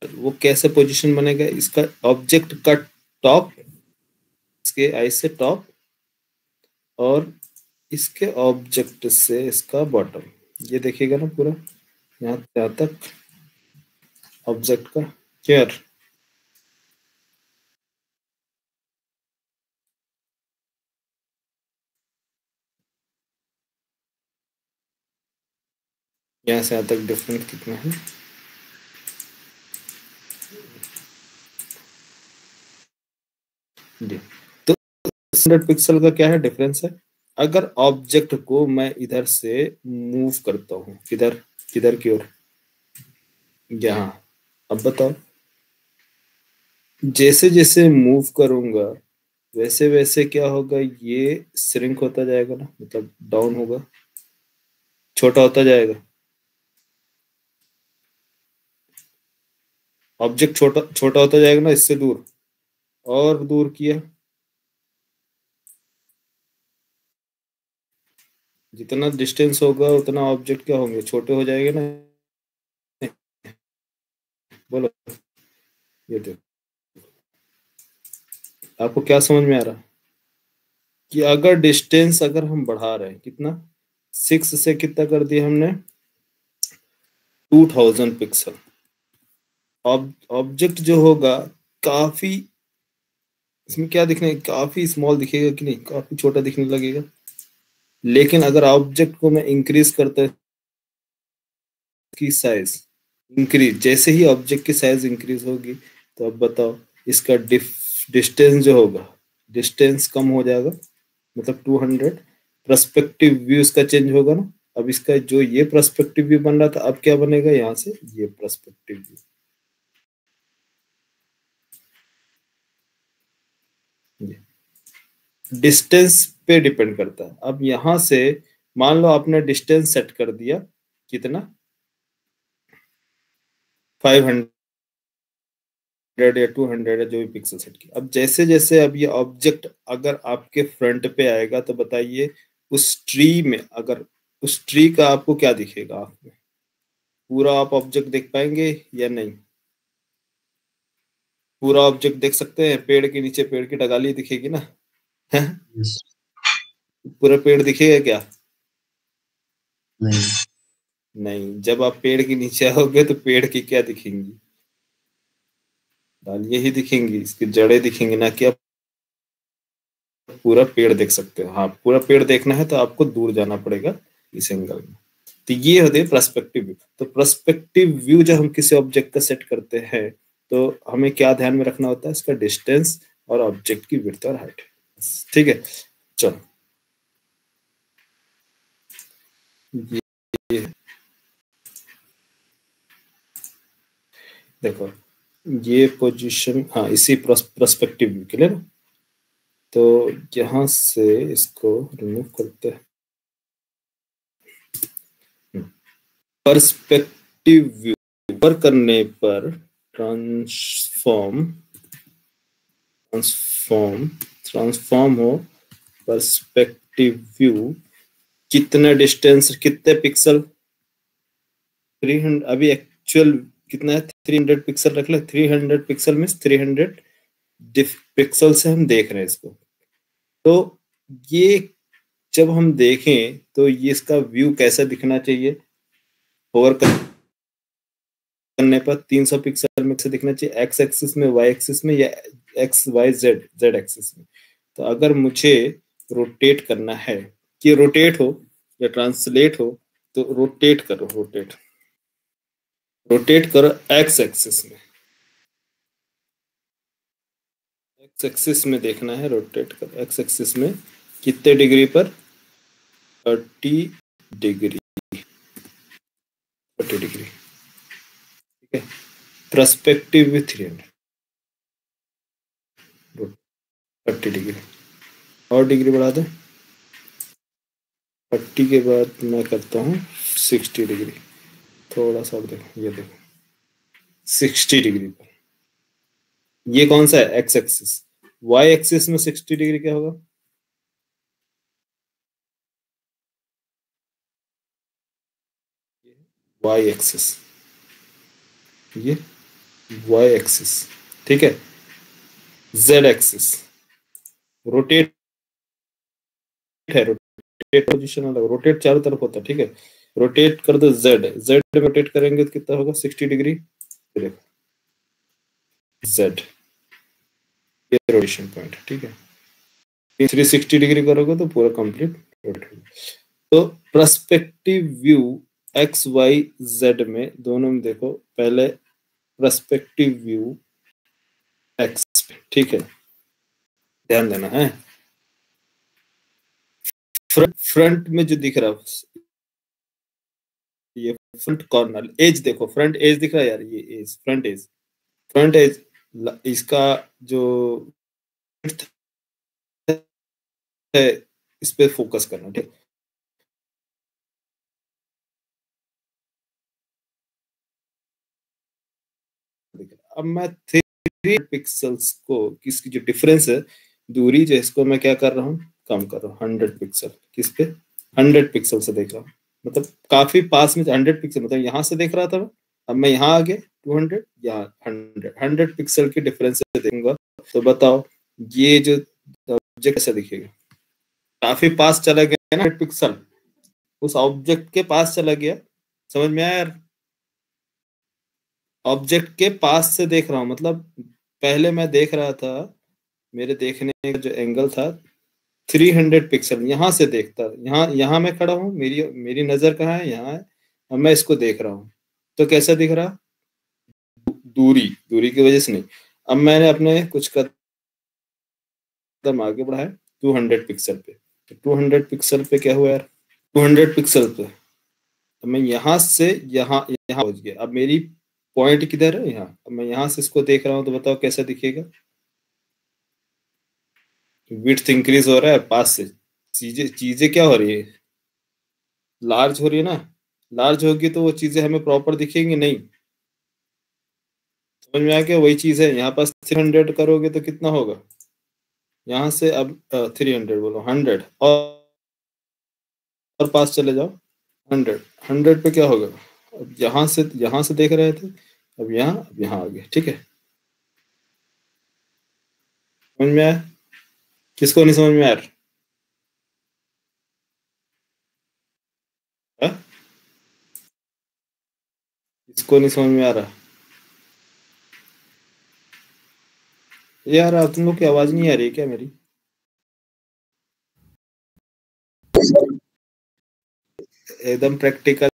वो कैसे पोजीशन बनेगा, इसका ऑब्जेक्ट का टॉप, इसके आई से टॉप और इसके ऑब्जेक्ट से इसका बॉटम, ये देखेगा ना पूरा यहाँ तक ऑब्जेक्ट का। क्लियर? यहाँ से यहाँ तक डिफरेंस कितना है, जी। तो 100 पिक्सल का क्या है डिफरेंस है। अगर ऑब्जेक्ट को मैं इधर से मूव करता हूँ, किधर किधर की ओर, यहाँ, अब बताओ जैसे जैसे मूव करूंगा वैसे वैसे क्या होगा, ये श्रिंक होता जाएगा ना, मतलब डाउन होगा, छोटा होता जाएगा, ऑब्जेक्ट छोटा छोटा होता जाएगा ना, इससे दूर और दूर किया, जितना डिस्टेंस होगा उतना ऑब्जेक्ट क्या होंगे, छोटे हो जाएंगे ना। बोलो, ये देखो आपको क्या समझ में आ रहा कि अगर डिस्टेंस अगर हम बढ़ा रहे हैं, कितना 6 से कितना कर दिया हमने 2000 पिक्सल, ऑब्जेक्ट जो होगा काफी, इसमें क्या दिखने, काफी स्मॉल दिखेगा कि नहीं, काफी छोटा दिखने लगेगा। लेकिन अगर ऑब्जेक्ट को मैं इंक्रीज करता की साइज इंक्रीज, जैसे ही ऑब्जेक्ट की साइज इंक्रीज होगी तो अब बताओ इसका डिस्टेंस जो होगा, डिस्टेंस कम हो जाएगा, मतलब 200। पर्सपेक्टिव व्यू इसका चेंज होगा ना, अब इसका जो ये पर्सपेक्टिव व्यू बन रहा था अब क्या बनेगा, यहाँ से ये पर्सपेक्टिव व्यू। डिस्टेंस पे डिपेंड करता है। अब यहां से मान लो आपने डिस्टेंस सेट कर दिया कितना 500 या 200 है, जो भी पिक्सल सेट की। अब जैसे जैसे अब ये ऑब्जेक्ट अगर आपके फ्रंट पे आएगा तो बताइए उस ट्री में, अगर उस ट्री का आपको क्या दिखेगा, आँख में पूरा आप ऑब्जेक्ट देख पाएंगे या नहीं, पूरा ऑब्जेक्ट देख सकते हैं, पेड़ के नीचे पेड़ की डगाली दिखेगी ना Yes. पूरा पेड़ दिखेगा क्या, नहीं। नहीं। जब आप पेड़ के नीचे आओगे तो पेड़ की क्या दिखेंगी, डालियां ही दिखेंगी, इसकी जड़ें दिखेंगी ना, कि आप पूरा पेड़ देख सकते हो। हाँ, पूरा पेड़ देखना है तो आपको दूर जाना पड़ेगा इस एंगल में। तो ये होते हैं पर्सपेक्टिव व्यू। तो पर्सपेक्टिव व्यू जब हम किसी ऑब्जेक्ट का सेट करते हैं तो हमें क्या ध्यान में रखना होता है, इसका डिस्टेंस और ऑब्जेक्ट की विड्थ और हाइट। ठीक है, चलो ये देखो ये पोजीशन, हाँ इसी पर्सपेक्टिव व्यू के लिए ना, तो यहां से इसको रिमूव करते हैं। पर्सपेक्टिव व्यू पर करने पर ट्रांसफॉर्म ट्रांसफॉर्म ट्रांसफॉर्म हो पर्सपेक्टिव व्यू, कितना डिस्टेंस, कितने पिक्सल 300, अभी एक्चुअल कितना है 300 पिक्सल रख ले, 300 पिक्सल में 300 पिक्सल से हम देख रहे हैं इसको। तो ये जब हम देखें तो ये इसका व्यू कैसा दिखना चाहिए, होवर करने पर 300 पिक्सल में से दिखना चाहिए, एक्स एक्सिस में, वाई एक्सिस में, या X Y Z Z axis में। तो अगर मुझे रोटेट करना है कि रोटेट हो या ट्रांसलेट हो, तो रोटेट करो, रोटेट करो एक्स एक्सिस में, एक्स एक्सिस में देखना है, रोटेट करो एक्स एक्सिस में कितने डिग्री पर, 30 डिग्री, 30 डिग्री। ठीक है, पर्सपेक्टिव विथ 300। 30 डिग्री और डिग्री बढ़ा दें। 30 के बाद मैं करता हूँ 60 डिग्री, थोड़ा सा देखो, ये देखो 60 डिग्री पर। ये कौन सा है? X axis. वाई एक्सिस में 60 डिग्री क्या होगा? वाई एक्सिस, ये वाई एक्सिस, ठीक है। जेड एक्सिस रोटेट है, रोटेट पोजीशन अलग, रोटेट चारों तरफ होता है, ठीक है। रोटेट कर दो जेड, जेड में रोटेट करेंगे तो कितना होगा? 60 डिग्री। देखो जेड, ये रोटेशन पॉइंट, ठीक है। 360 डिग्री करोगे तो पूरा कंप्लीट रोटेट होगा। तो perspective view X Y Z में दोनों में देखो, पहले पर्सपेक्टिव व्यू एक्स, ठीक है, ध्यान देना है। फ्रंट में जो दिख रहा है, ये फ्रंट कॉर्नर एज देखो, फ्रंट एज दिख रहा है यार, ये edge, front edge, front edge, इसका जो है इस पे फोकस करना, ठीक। अब मैं 3 पिक्सल्स को, किसकी जो डिफरेंस है, दूरी जो, इसको मैं क्या कर रहा हूँ? कम कर रहा हूँ 100 पिक्सल। किस पे? 100 पिक्सल से देख रहा हूँ, मतलब काफी पास में 100 पिक्सल, मतलब यहाँ से देख रहा था मैं, अब मैं यहाँ आ गया 200, यहाँ 100 पिक्सल की डिफरेंस से देखूंगा। तो बताओ ये जो ऑब्जेक्ट कैसे दिखेगा? काफी पास चला गया ना 100 पिक्सल, उस ऑब्जेक्ट के पास चला गया, समझ में आया यार? ऑब्जेक्ट के पास से देख रहा हूँ, मतलब पहले मैं देख रहा था, मेरे देखने का जो एंगल था 300 पिक्सल, यहाँ से देखता, यहाँ मैं खड़ा हूँ, मेरी मेरी नजर कहाँ है? यहाँ है। अब मैं इसको देख रहा हूँ तो कैसा दिख रहा? दूरी की वजह से नहीं। अब मैंने अपने कुछ कदम आगे बढ़ाया 200 पिक्सल पे, तो 200 पिक्सल पे क्या हुआ यार? 200 पिक्सल पे तो मैं यहाँ से यहाँ पहुंच गया। अब मेरी पॉइंट किधर है? यहाँ। अब मैं यहाँ से इसको देख रहा हूँ तो बताओ कैसा दिखेगा? विड्थ इंक्रीज हो रहा है पास से, चीजें क्या हो रही है? लार्ज हो रही है ना। लार्ज होगी तो वो चीजें हमें प्रॉपर दिखेंगी नहीं। समझ में आ गया? वही चीज है, यहाँ पास 300 करोगे तो कितना होगा? यहाँ से अब 300 बोलो, 100 और पास चले जाओ 100, 100 पे क्या होगा? अब यहाँ से देख रहे थे, अब यहाँ आ गए, ठीक है। समझ में आया? किसको नहीं समझ में आया? किसको नहीं समझ में आ रहा यार? तुम लोग की आवाज नहीं आ रही है क्या मेरी? एकदम प्रैक्टिकल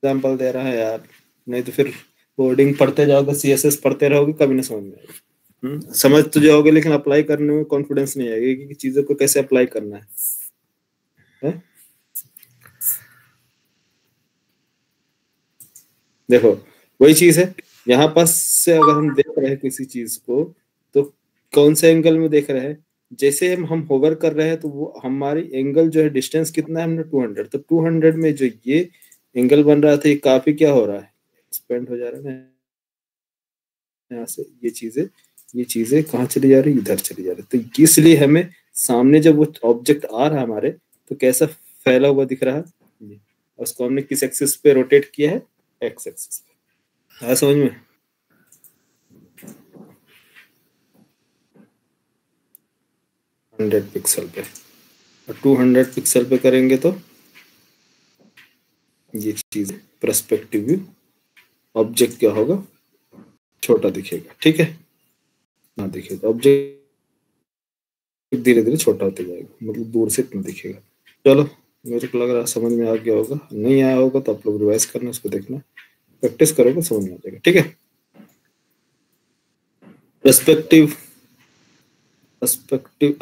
एग्जाम्पल दे रहा है यार, नहीं तो फिर कोडिंग पढ़ते जाओगे, सीएसएस पढ़ते रहोगे, कभी नहीं समझ में आएगा। समझ तो जाओगे लेकिन अप्लाई करने में कॉन्फिडेंस नहीं आएगा कि चीजों को कैसे अप्लाई करना है? देखो वही चीज है, यहाँ पास से अगर हम देख रहे हैं किसी चीज को, तो कौन से एंगल में देख रहे हैं? जैसे हम होवर कर रहे हैं तो वो हमारी एंगल जो है, डिस्टेंस कितना है हमने 200, तो 200 में जो ये एंगल बन रहा था, ये काफी क्या हो रहा है? एक्सपेंड हो जा रहा है ना यहाँ से। ये चीजें कहाँ चली जा रही? इधर चली जा रही। तो इसलिए हमें सामने जब वो ऑब्जेक्ट आ रहा है हमारे, तो कैसा फैला हुआ दिख रहा है? उसको हमने किस एक्सिस पे रोटेट किया है? एक्स एक्सिस पे। आया समझ में? हंड्रेड पिक्सल पे और 200 पिक्सल पे करेंगे तो ये चीज पर्सपेक्टिव व्यू, ऑब्जेक्ट क्या होगा? छोटा दिखेगा, ठीक है ना? दिखेगा ऑब्जेक्ट धीरे धीरे छोटा होते जाएगा, मतलब दूर से इतना दिखेगा। चलो मेरे को लग रहा है समझ में आ गया होगा, नहीं आया होगा तो आप लोग रिवाइज करना, उसको देखना, प्रैक्टिस करोगे समझ में आ जाएगा, ठीक है। पर्सपेक्टिव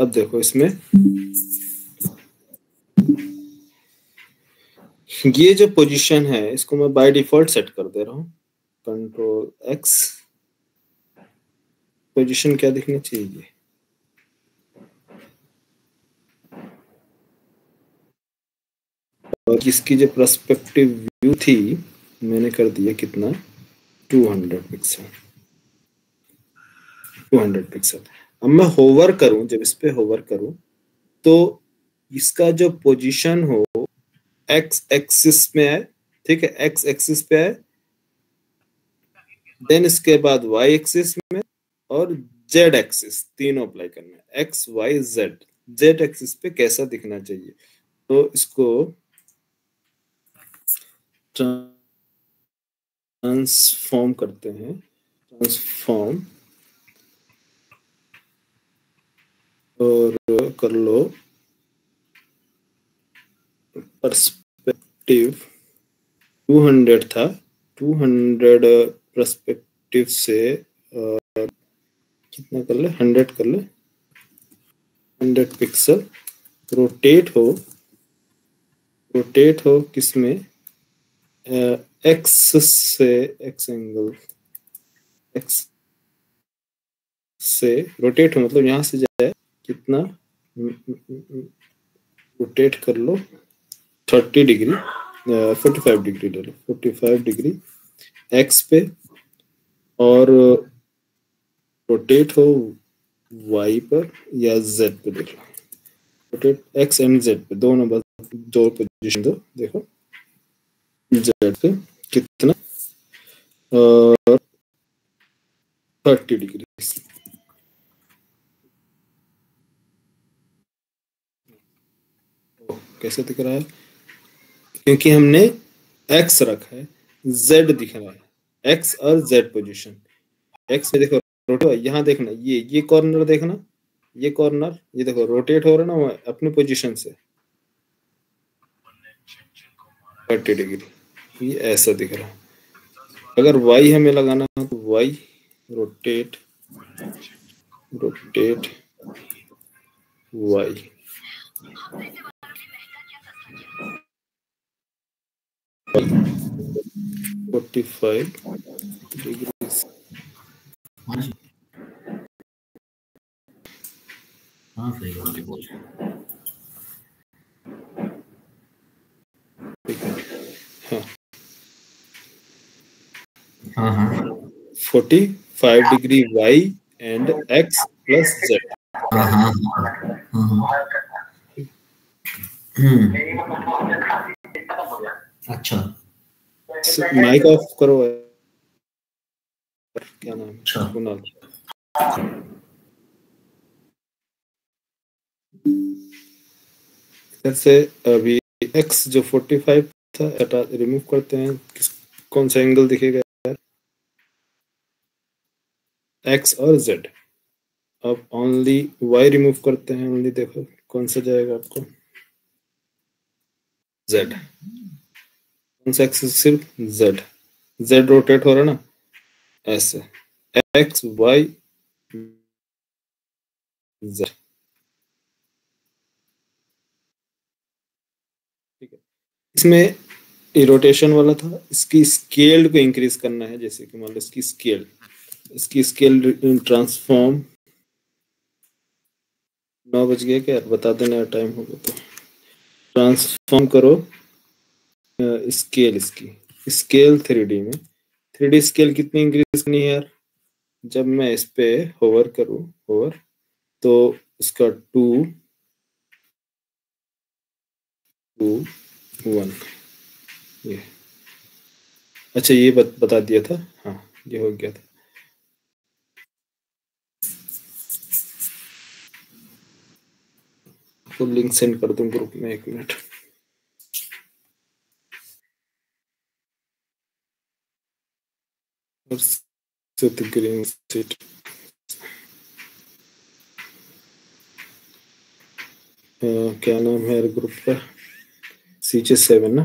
अब देखो इसमें ये जो पोजीशन है, इसको मैं बाय डिफॉल्ट सेट कर दे रहा हूँ, कंट्रोल एक्स, पोजीशन क्या दिखनी चाहिए? और इसकी जो पर्सपेक्टिव व्यू थी मैंने कर दिया कितना, 200 पिक्सल। 200 पिक्सल। अब मैं होवर करूं, जब इस पे होवर करूं तो इसका जो पोजीशन हो एक्स एक्सिस में है, ठीक है, एक्स एक्सिस पे है, देन इसके बाद वाई एक्सिस में और जेड एक्सिस, तीनों अप्लाई करना है, X Y Z. Z axis पे कैसा दिखना चाहिए, तो इसको ट्रांसफॉर्म करते हैं। ट्रांसफॉर्म और कर लो पर्सपेक्टिव 200 था, 200 पर्सपेक्टिव से कितना कर ले, 100 कर ले, 100 पिक्सल। रोटेट हो किसमें, एक्स से, एक्स एंगल, एक्स से रोटेट हो मतलब यहाँ से जाए कितना, रोटेट कर लो 30 डिग्री, 45 डिग्री ले लो, 45 डिग्री एक्स पे, और रोटेट हो वाई पर या जेड पे, देख लो रोटेट एक्स एंड जेड पे, दोनों बस दो पोजीशन दो, देखो जेड पे कितना, 30 डिग्री। कैसे दिख रहा है, क्योंकि हमने एक्स रखा है, जेड दिख रहा है, एक्स और जेड पोजीशन। एक्स में देखो रोटेट, यहाँ देखना, ये कॉर्नर देखना, ये कॉर्नर, ये देखो रोटेट हो रहा है ना अपनी पोजीशन से 30 डिग्री, ये ऐसा दिख रहा है। अगर वाई हमें लगाना है तो Y rotate, rotate Y, forty five degree. हाँ सही बात है, बोल। हाँ हाँ 45 degree Y and X plus Z. हाँ हाँ हाँ। अच्छा माइक ऑफ करो, क्या नाम है, अच्छा कुणाल। इधर से अभी एक्स जो 45 था हटा, रिमूव करते हैं, कौन सा एंगल दिखेगा, एक्स और जेड। अब ओनली वाई रिमूव करते हैं, ओनली देखो कौन सा जाएगा आपको, जेड। कौन सा एक्सिस, सिर्फ जेड, जेड रोटेट हो रहा है ना ऐसे, एक्स वाई जेड, ठीक है। इसमें ये रोटेशन वाला था, इसकी स्केल को इंक्रीज करना है, जैसे कि मान लो इसकी स्केल ट्रांसफॉर्म, 9 बज गया क्या, बता देना टाइम होगा तो, ट्रांसफॉर्म करो स्केल, इसकी स्केल 3D में, 3D स्केल कितनी इंक्रीज करनी है यार, जब मैं इस पे होवर करूं, होवर तो उसका 2 2 1, ये अच्छा, ये बता दिया था, हाँ ये हो गया था। तो लिंक सेंड कर दूं ग्रुप में, 1 मिनट। ग्रीन सीट, क्या नाम है ग्रुप का, CJ7 ना,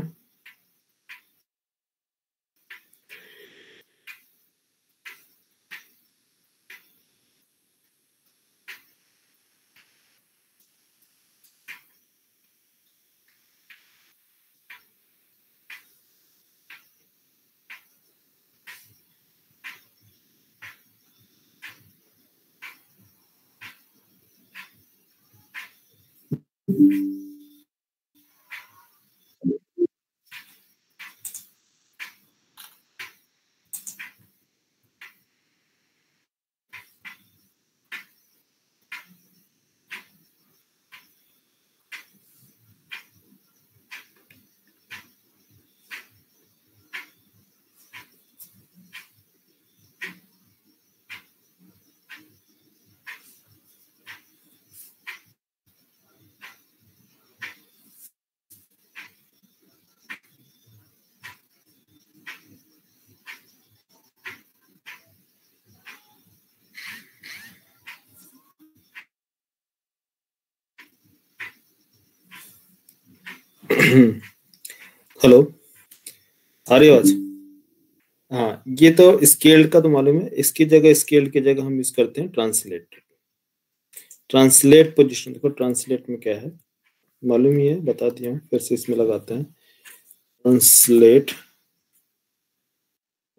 हेलो, आ रही आवाज? हाँ, ये तो स्केल्ड का तो मालूम है। इसकी जगह, स्केल्ड की जगह हम यूज करते हैं ट्रांसलेट। ट्रांसलेट पोजीशन देखो, ट्रांसलेट में क्या है मालूम ही है, बता दिया हूँ, फिर से इसमें लगाते हैं। Translate,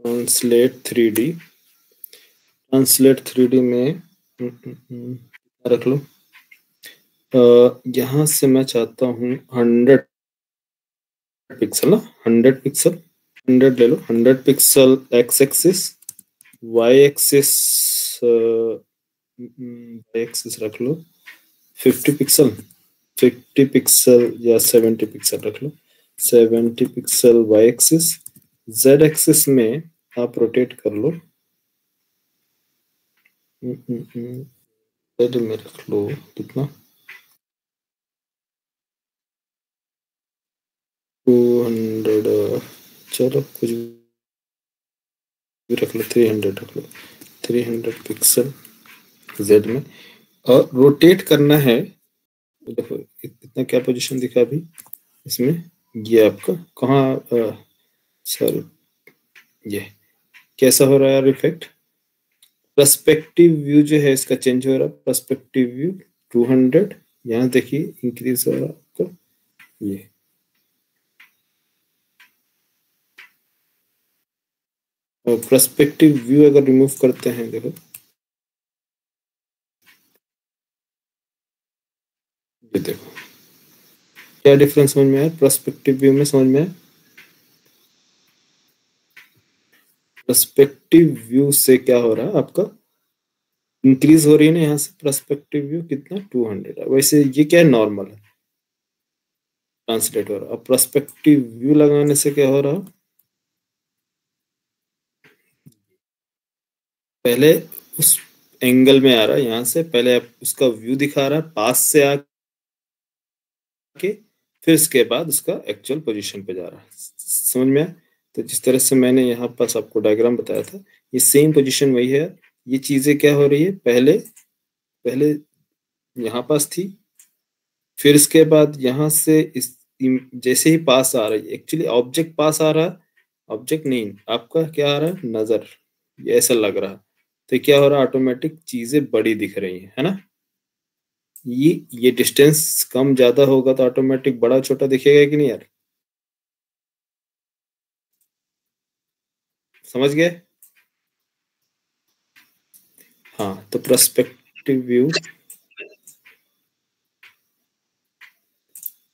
translate 3D, translate 3D में रख लो। यहाँ से मैं चाहता हूँ 100 पिक्सल ना, 100 पिक्सल, 100 ले लो, 100 pixel X axis, Y axis, Y axis रख लो 50 पिक्सल, 50 पिक्सल या 70 पिक्सल रख लो, 70 pixel Y axis. Z axis में आप रोटेट कर लो, जेड में रख लो कितना, 200, चलो कुछ भी रख लो, 300 रख लो, 300 पिक्सल जेड में। और रोटेट करना है, देखो इतना क्या पोजीशन दिखा अभी इसमें, ये आपका कहाँ, सर ये कैसा हो रहा है यार इफेक्ट? पर्सपेक्टिव व्यू जो है इसका चेंज हो रहा है, पर्सपेक्टिव व्यू 200, यहाँ देखिए इंक्रीज हो रहा है आपका ये। और पर्सपेक्टिव व्यू अगर रिमूव करते हैं, देखो ये देखो क्या डिफरेंस समझ में आया, पर्सपेक्टिव व्यू में समझ में आया? पर्सपेक्टिव व्यू से क्या हो रहा है आपका, इंक्रीज हो रही है ना यहाँ से पर्सपेक्टिव व्यू कितना, 200 है। वैसे ये क्या है, नॉर्मल है, ट्रांसलेट हो रहा है। अब पर्सपेक्टिव व्यू लगाने से क्या हो रहा है, पहले उस एंगल में आ रहा है, यहाँ से पहले आप उसका व्यू दिखा रहा है पास से आके, फिर इसके बाद उसका एक्चुअल पोजीशन पे जा रहा है। समझ में आया? तो जिस तरह से मैंने यहाँ पास आपको डायग्राम बताया था, ये सेम पोजीशन वही है। ये चीजें क्या हो रही है, पहले पहले यहाँ पास थी, फिर इसके बाद यहाँ से इस जैसे ही पास आ रही है, एक्चुअली ऑब्जेक्ट पास आ रहा है, ऑब्जेक्ट नहीं, आपका क्या आ रहा है, नजर, ये ऐसा लग रहा है। तो क्या हो रहा है, ऑटोमेटिक चीजें बड़ी दिख रही है ना। ये डिस्टेंस कम ज्यादा होगा तो ऑटोमेटिक बड़ा छोटा दिखेगा कि नहीं यार, समझ गए? हाँ, तो पर्सपेक्टिव व्यू,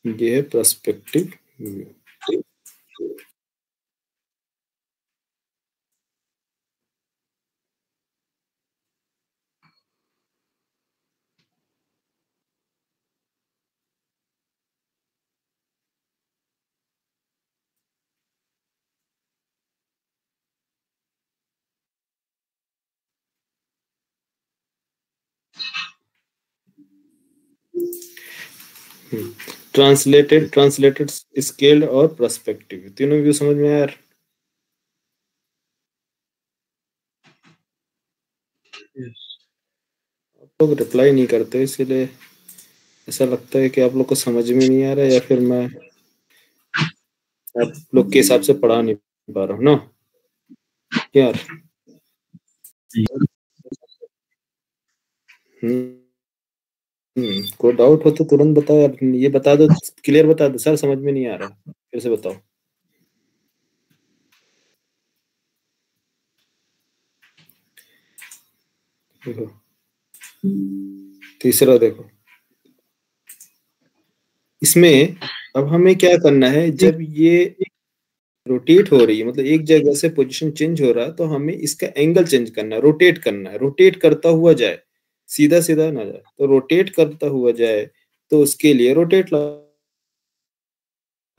ये है perspective view. Translated, translated, scaled और पर्सपेक्टिव, तीनों व्यू समझ में आया यार? आप लोग रिप्लाई नहीं करते, इसीलिए ऐसा लगता है कि आप लोग को समझ में नहीं आ रहा है, या फिर मैं आप लोग के हिसाब से पढ़ा नहीं पा रहा हूँ ना यार। कोई डाउट हो तो तुरंत बताओ यार, ये बता दो, क्लियर बता दो सर समझ में नहीं आ रहा, फिर से बताओ। देखो तीसरा देखो, इसमें अब हमें क्या करना है, जब ये रोटेट हो रही है, मतलब एक जगह से पोजीशन चेंज हो रहा है, तो हमें इसका एंगल चेंज करना है, रोटेट करना है, रोटेट करता हुआ जाए, सीधा सीधा ना जाए, तो रोटेट करता हुआ जाए, तो उसके लिए रोटेट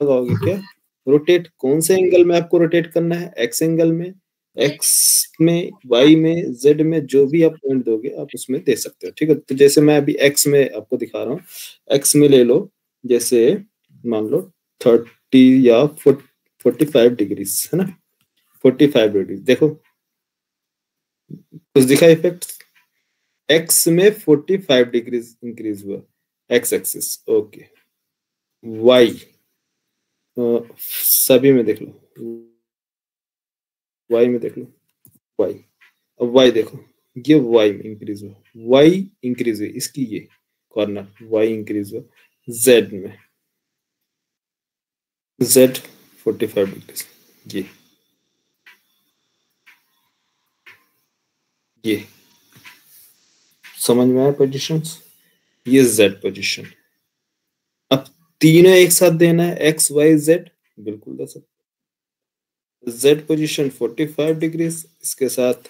लगाओगे क्या? रोटेट कौन से एंगल में आपको रोटेट करना है? एक्स एंगल में, एक्स में, वाई में, जेड में, जो भी आप पॉइंट दोगे आप उसमें दे सकते हो, ठीक है। तो जैसे मैं अभी एक्स में आपको दिखा रहा हूँ, एक्स में ले लो, जैसे मान लो 30 या 45 डिग्रीज है ना, 45 डिग्री, देखो कुछ दिखा इफेक्ट, एक्स में 45 डिग्रीज इंक्रीज हुआ, एक्स एक्सिस, ओके। वाई सभी में देख लो, वाई में देख लो, वाई, अब वाई देखो, ये वाई में इंक्रीज हुआ, वाई इंक्रीज हुई, इसकी ये कॉर्नर वाई इंक्रीज हुआ, जेड में, जेड 45 डिग्रीज, ये समझ में आया पोजिशंस, ये जेड पोजिशन। अब तीनों एक साथ देना है, एक्स वाई जेड, बिल्कुल दे सकते। जेड पोजिशन 45 डिग्रीज, इसके साथ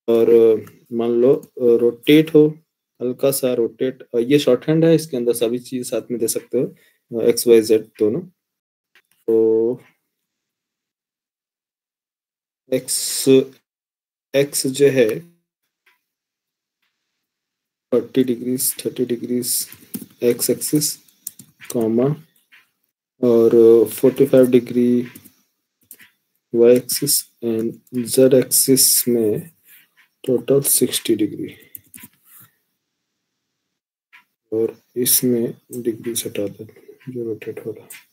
और मान लो रोटेट हो, हल्का सा रोटेट, ये शॉर्ट हैंड है, इसके अंदर सभी चीज साथ में दे सकते हो, एक्स वाई जेड दोनों। तो एक्स एक्स जो है 30 डिग्रीज एक्स एक्सिस, कॉमा, और 45 degree Y axis, and Z axis में टोटल 60 डिग्री, और इसमें डिग्री हटा दो जो रोटेट हो रहा है।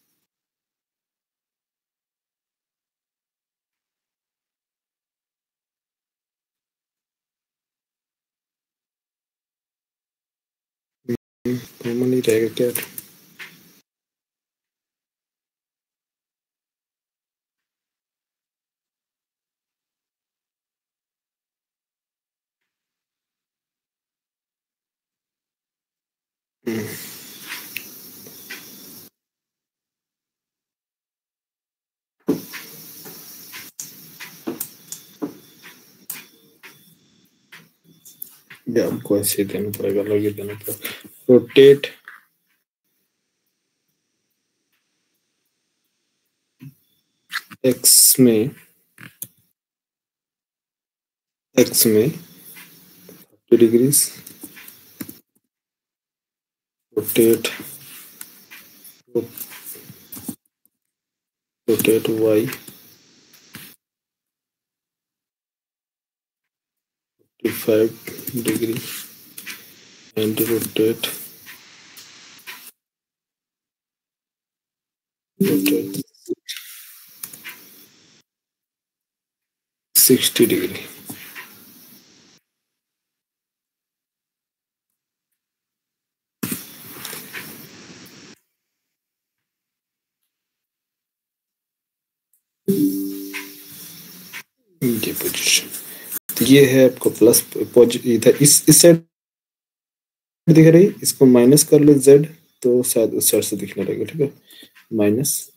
कॉमन ही रहेगा क्या? या हमको ऐसे देना पड़ेगा, अलग ही देना पड़ेगा, रोटेट एक्स में 30 degrees, rotate Y 45 degree, and rotate 60 degree. ये पोजीशन, तो ये है आपका प्लस, इधर इस साइड दिख रही, इसको माइनस कर लो जेड, तो शायद उस साइड से दिखने लगेगा, ठीक है, माइनस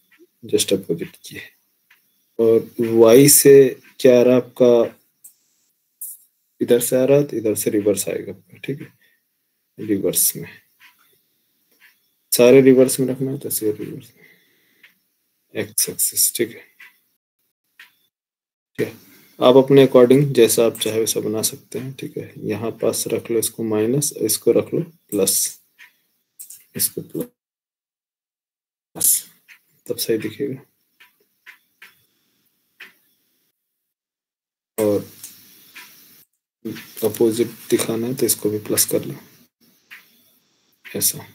जस्ट अपोजिट ये। और वाई से क्या आ रहा आपका, इधर से आ रहा, तो इधर से रिवर्स आएगा, ठीक है, रिवर्स में, सारे रिवर्स में रखना है, जैसे रिवर्स एक्स एक्सिस, ठीक है। आप अपने अकॉर्डिंग जैसा आप चाहे वैसा बना सकते हैं, ठीक है। यहाँ पास रख लो इसको माइनस, इसको रख लो प्लस, इसको प्लस, तब सही दिखेगा। और अपोजिट दिखाना है तो इसको भी प्लस कर लो, ऐसा।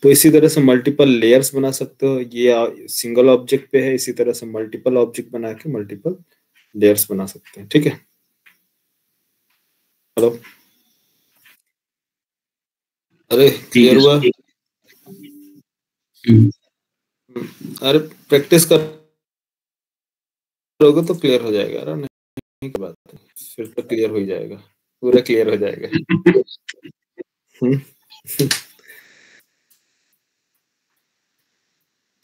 तो इसी तरह से मल्टीपल लेयर्स बना सकते हो, ये सिंगल ऑब्जेक्ट पे है, इसी तरह से मल्टीपल ऑब्जेक्ट बना के मल्टीपल लेयर्स बना सकते हैं, ठीक है। हेलो, अरे क्लियर हुआ? अरे प्रैक्टिस करोगे तो क्लियर हो जाएगा, अरे नहीं की बात है, फिर तो क्लियर हो ही जाएगा, पूरा क्लियर हो जाएगा।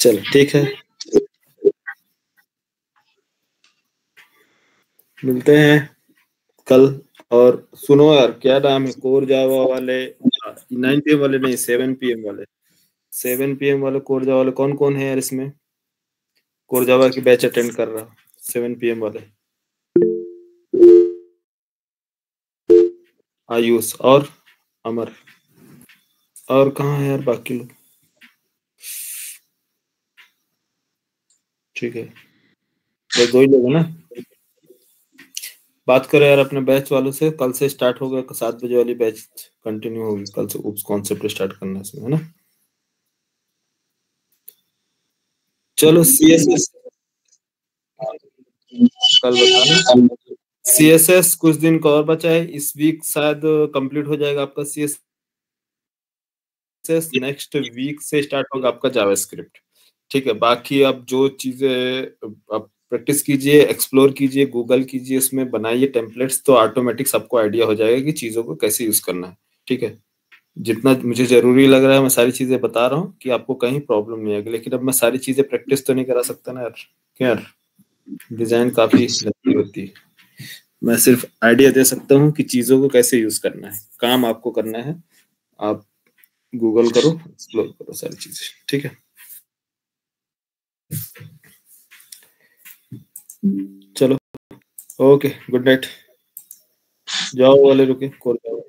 चलो ठीक है, मिलते हैं कल। और सुनो यार, क्या नाम है कोर जावा वाले, 9 PM वाले नहीं, 7 PM वाले, 7 PM वाले कोर जावा वाले कौन कौन है यार इसमें? कोर जावा की बैच अटेंड कर रहा 7 PM वाले। आयुष और अमर, और कहाँ है यार बाकी लोग? ठीक है, बस 2 ही लोग है ना। बात करो यार अपने बैच वालों से, कल से स्टार्ट होगा, 7 बजे वाली बैच कंटिन्यू होगी कल से, उस कॉन्सेप्ट स्टार्ट करना है इसमें, है ना। चलो CSS कल बताना। CSS कुछ दिन का और बचा है, इस वीक शायद कंप्लीट हो जाएगा आपका CSS। नेक्स्ट वीक से स्टार्ट होगा आपका जावास्क्रिप्ट। ठीक है, बाकी अब जो चीजें आप प्रैक्टिस कीजिए, एक्सप्लोर कीजिए, गूगल कीजिए, इसमें बनाइए टेम्पलेट्स, तो ऑटोमेटिक सबको आइडिया हो जाएगा कि चीजों को कैसे यूज करना है। ठीक है, जितना मुझे जरूरी लग रहा है मैं सारी चीजें बता रहा हूँ कि आपको कहीं प्रॉब्लम नहीं आएगी, लेकिन अब मैं सारी चीजें प्रैक्टिस तो नहीं करा सकता ना यार। क्या यार, डिजाइन काफी लंबी होती है, मैं सिर्फ आइडिया दे सकता हूँ कि चीजों को कैसे यूज करना है, काम आपको करना है। आप गूगल करो, एक्सप्लोर करो सारी चीजें। ठीक है, चलो ओके, गुड नाइट। जाओ वाले रुके, कॉल जाओ।